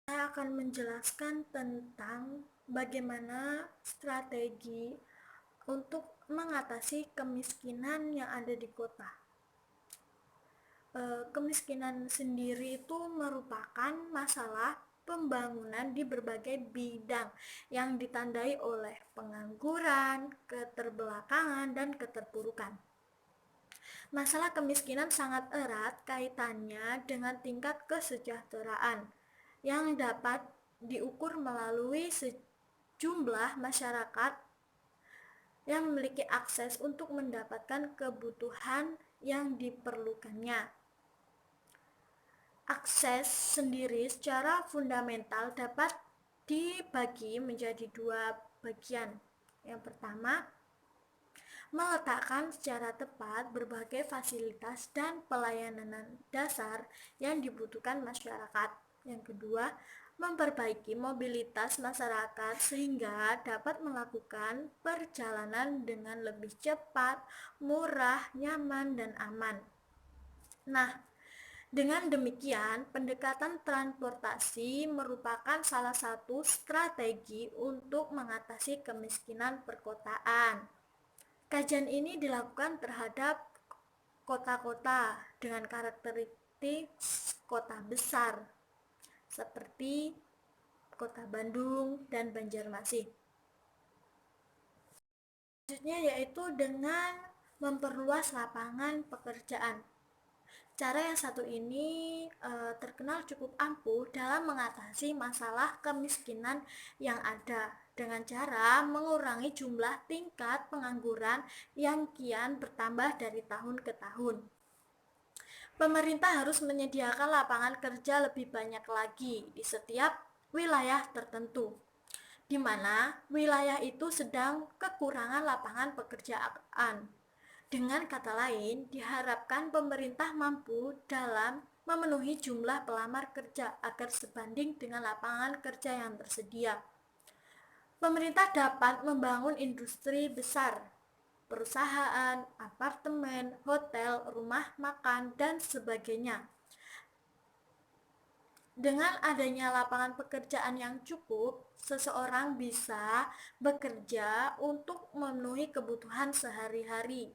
Saya akan menjelaskan tentang bagaimana strategi untuk mengatasi kemiskinan yang ada di kota. Kemiskinan sendiri itu merupakan masalah pembangunan di berbagai bidang yang ditandai oleh pengangguran, keterbelakangan, dan keterpurukan. Masalah kemiskinan sangat erat kaitannya dengan tingkat kesejahteraan yang dapat diukur melalui sejumlah masyarakat yang memiliki akses untuk mendapatkan kebutuhan yang diperlukannya. Akses sendiri secara fundamental dapat dibagi menjadi dua bagian. Yang pertama, meletakkan secara tepat berbagai fasilitas dan pelayanan dasar yang dibutuhkan masyarakat. Yang kedua, memperbaiki mobilitas masyarakat sehingga dapat melakukan perjalanan dengan lebih cepat, murah, nyaman, dan aman. Nah, dengan demikian, pendekatan transportasi merupakan salah satu strategi untuk mengatasi kemiskinan perkotaan. Kajian ini dilakukan terhadap kota-kota dengan karakteristik kota besar seperti kota Bandung dan Banjarmasin. Selanjutnya yaitu dengan memperluas lapangan pekerjaan. Cara yang satu ini terkenal cukup ampuh dalam mengatasi masalah kemiskinan yang ada dengan cara mengurangi jumlah tingkat pengangguran yang kian bertambah dari tahun ke tahun. Pemerintah harus menyediakan lapangan kerja lebih banyak lagi di setiap wilayah tertentu, di mana wilayah itu sedang kekurangan lapangan pekerjaan. Dengan kata lain, diharapkan pemerintah mampu dalam memenuhi jumlah pelamar kerja agar sebanding dengan lapangan kerja yang tersedia. Pemerintah dapat membangun industri besar, perusahaan, apartemen, hotel, rumah makan, dan sebagainya. Dengan adanya lapangan pekerjaan yang cukup, seseorang bisa bekerja untuk memenuhi kebutuhan sehari-hari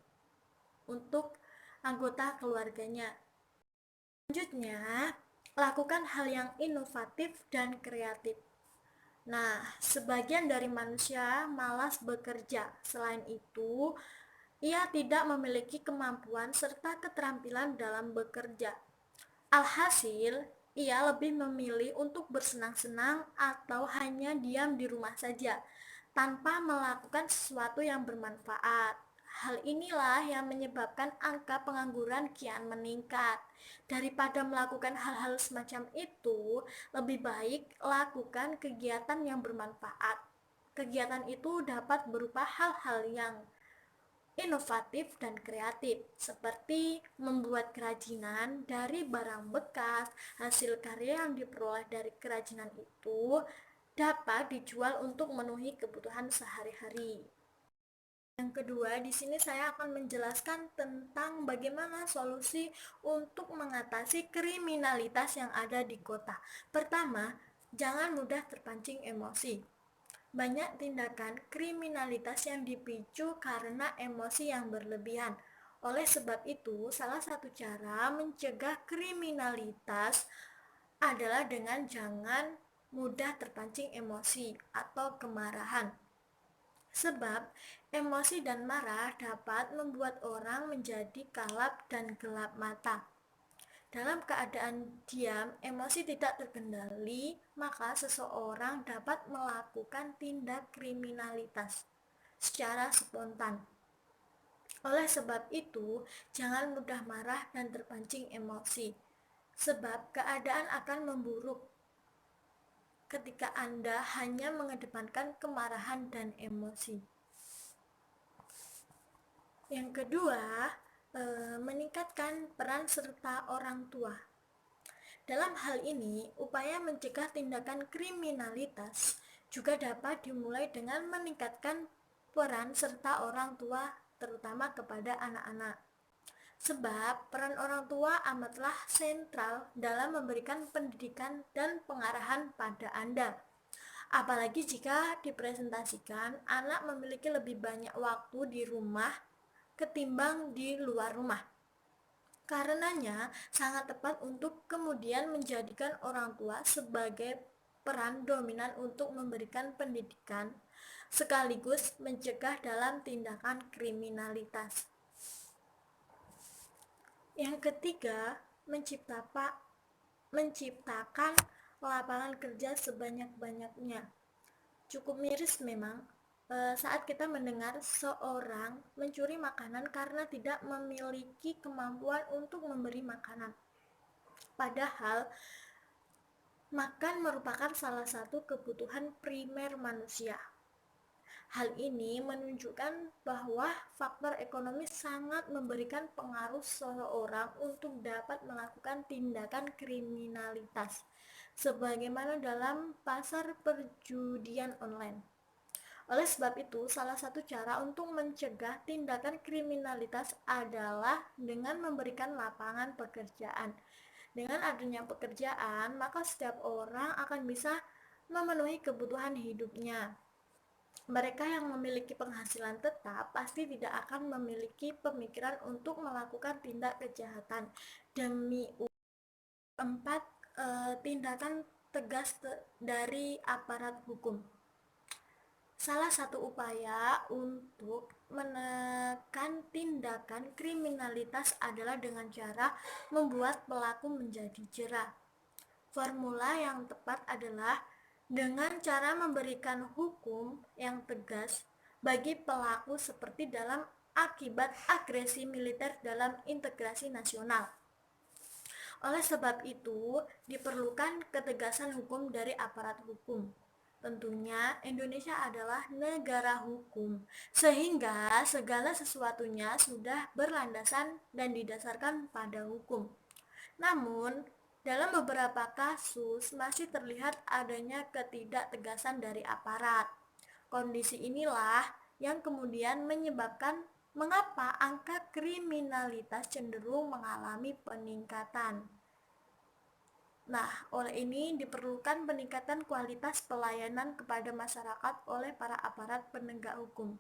untuk anggota keluarganya. Selanjutnya, lakukan hal yang inovatif dan kreatif. Nah, sebagian dari manusia malas bekerja. Selain itu, ia tidak memiliki kemampuan serta keterampilan dalam bekerja. Alhasil, ia lebih memilih untuk bersenang-senang atau hanya diam di rumah saja, tanpa melakukan sesuatu yang bermanfaat. Hal inilah yang menyebabkan angka pengangguran kian meningkat. Daripada melakukan hal-hal semacam itu, lebih baik lakukan kegiatan yang bermanfaat. Kegiatan itu dapat berupa hal-hal yang inovatif dan kreatif, seperti membuat kerajinan dari barang bekas. Hasil karya yang diperoleh dari kerajinan itu dapat dijual untuk memenuhi kebutuhan sehari-hari. Yang kedua, di sini saya akan menjelaskan tentang bagaimana solusi untuk mengatasi kriminalitas yang ada di kota. Pertama, jangan mudah terpancing emosi. Banyak tindakan kriminalitas yang dipicu karena emosi yang berlebihan. Oleh sebab itu, salah satu cara mencegah kriminalitas adalah dengan jangan mudah terpancing emosi atau kemarahan. Sebab emosi dan marah dapat membuat orang menjadi kalap dan gelap mata. Dalam keadaan diam, emosi tidak terkendali, maka seseorang dapat melakukan tindak kriminalitas secara spontan. Oleh sebab itu, jangan mudah marah dan terpancing emosi, sebab keadaan akan memburuk ketika Anda hanya mengedepankan kemarahan dan emosi. Yang kedua, meningkatkan peran serta orang tua. Dalam hal ini, upaya mencegah tindakan kriminalitas juga dapat dimulai dengan meningkatkan peran serta orang tua, terutama kepada anak-anak. Sebab peran orang tua amatlah sentral dalam memberikan pendidikan dan pengarahan pada Anda. Apalagi jika dipresentasikan anak memiliki lebih banyak waktu di rumah ketimbang di luar rumah. Karenanya, sangat tepat untuk kemudian menjadikan orang tua sebagai peran dominan untuk memberikan pendidikan, sekaligus mencegah dalam tindakan kriminalitas. Yang ketiga, menciptakan lapangan kerja sebanyak-banyaknya. Cukup miris memang saat kita mendengar seorang mencuri makanan karena tidak memiliki kemampuan untuk memberi makanan. Padahal makan merupakan salah satu kebutuhan primer manusia. Hal ini menunjukkan bahwa faktor ekonomi sangat memberikan pengaruh seseorang untuk dapat melakukan tindakan kriminalitas, sebagaimana dalam pasar perjudian online. Oleh sebab itu, salah satu cara untuk mencegah tindakan kriminalitas adalah dengan memberikan lapangan pekerjaan. Dengan adanya pekerjaan, maka setiap orang akan bisa memenuhi kebutuhan hidupnya. Mereka yang memiliki penghasilan tetap pasti tidak akan memiliki pemikiran untuk melakukan tindak kejahatan. Demi empat, tindakan tegas dari aparat hukum. Salah satu upaya untuk menekan tindakan kriminalitas adalah dengan cara membuat pelaku menjadi jera. Formula yang tepat adalah dengan cara memberikan hukum yang tegas bagi pelaku seperti dalam akibat agresi militer dalam integrasi nasional. Oleh sebab itu, diperlukan ketegasan hukum dari aparat hukum. Tentunya Indonesia adalah negara hukum, sehingga segala sesuatunya sudah berlandasan dan didasarkan pada hukum. Namun, dalam beberapa kasus masih terlihat adanya ketidaktegasan dari aparat. Kondisi inilah yang kemudian menyebabkan mengapa angka kriminalitas cenderung mengalami peningkatan. Nah, oleh ini diperlukan peningkatan kualitas pelayanan kepada masyarakat oleh para aparat penegak hukum.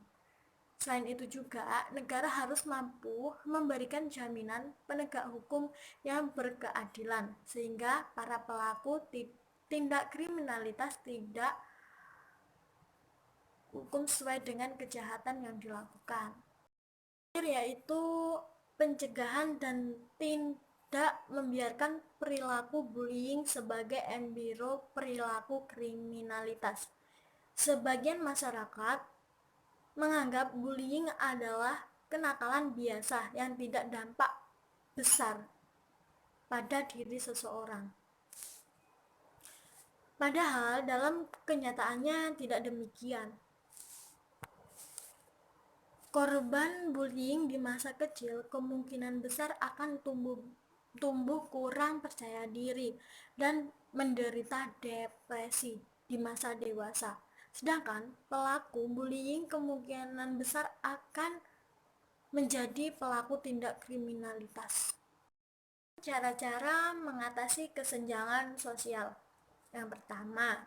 Selain itu juga, negara harus mampu memberikan jaminan penegak hukum yang berkeadilan, sehingga para pelaku tindak kriminalitas tidak hukum sesuai dengan kejahatan yang dilakukan. Yaitu pencegahan dan tidak membiarkan perilaku bullying sebagai embiro perilaku kriminalitas. Sebagian masyarakat menganggap bullying adalah kenakalan biasa yang tidak dampak besar pada diri seseorang. Padahal dalam kenyataannya tidak demikian. Korban bullying di masa kecil kemungkinan besar akan tumbuh kurang percaya diri dan menderita depresi di masa dewasa. Sedangkan pelaku bullying kemungkinan besar akan menjadi pelaku tindak kriminalitas. Cara-cara mengatasi kesenjangan sosial. Yang pertama,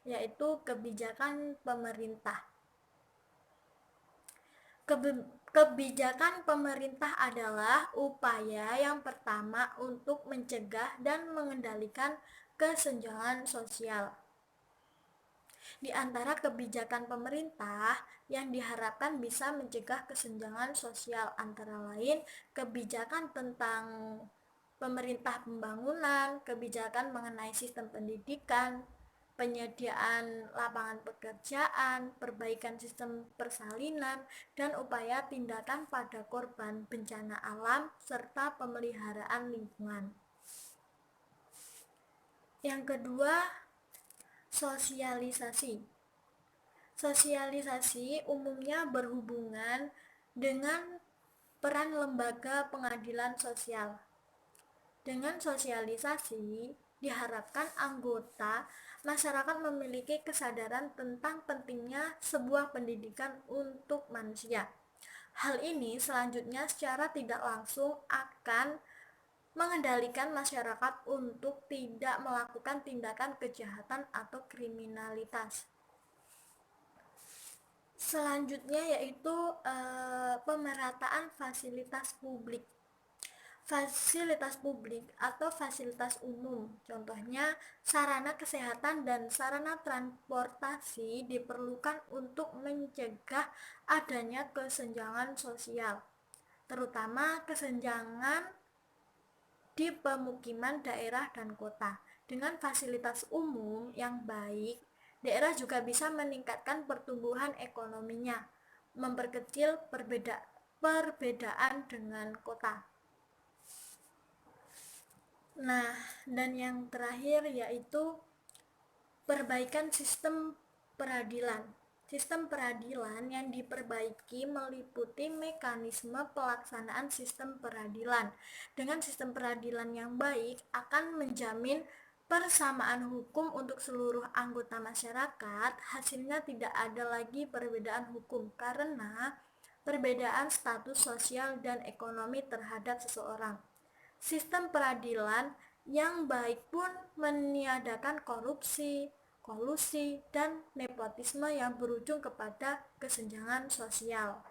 yaitu kebijakan pemerintah. Kebijakan pemerintah adalah upaya yang pertama untuk mencegah dan mengendalikan kesenjangan sosial. Di antara kebijakan pemerintah yang diharapkan bisa mencegah kesenjangan sosial antara lain kebijakan tentang pemerintah pembangunan, kebijakan mengenai sistem pendidikan, penyediaan lapangan pekerjaan, perbaikan sistem persalinan, dan upaya tindakan pada korban bencana alam, serta pemeliharaan lingkungan. Yang kedua, sosialisasi. Sosialisasi umumnya berhubungan dengan peran lembaga pengadilan sosial. Dengan sosialisasi, diharapkan anggota masyarakat memiliki kesadaran tentang pentingnya sebuah pendidikan untuk manusia. Hal ini selanjutnya secara tidak langsung akan mengendalikan masyarakat untuk tidak melakukan tindakan kejahatan atau kriminalitas. Selanjutnya yaitu pemerataan fasilitas publik. Fasilitas publik atau fasilitas umum, contohnya sarana kesehatan dan sarana transportasi, diperlukan untuk mencegah adanya kesenjangan sosial, terutama kesenjangan di pemukiman daerah dan kota. Dengan fasilitas umum yang baik, daerah juga bisa meningkatkan pertumbuhan ekonominya, memperkecil perbedaan dengan kota. Nah, dan yang terakhir yaitu perbaikan sistem peradilan. Sistem peradilan yang diperbaiki meliputi mekanisme pelaksanaan sistem peradilan. Dengan sistem peradilan yang baik akan menjamin persamaan hukum untuk seluruh anggota masyarakat. Hasilnya tidak ada lagi perbedaan hukum karena perbedaan status sosial dan ekonomi terhadap seseorang. Sistem peradilan yang baik pun meniadakan korupsi, kolusi, dan nepotisme yang berujung kepada kesenjangan sosial.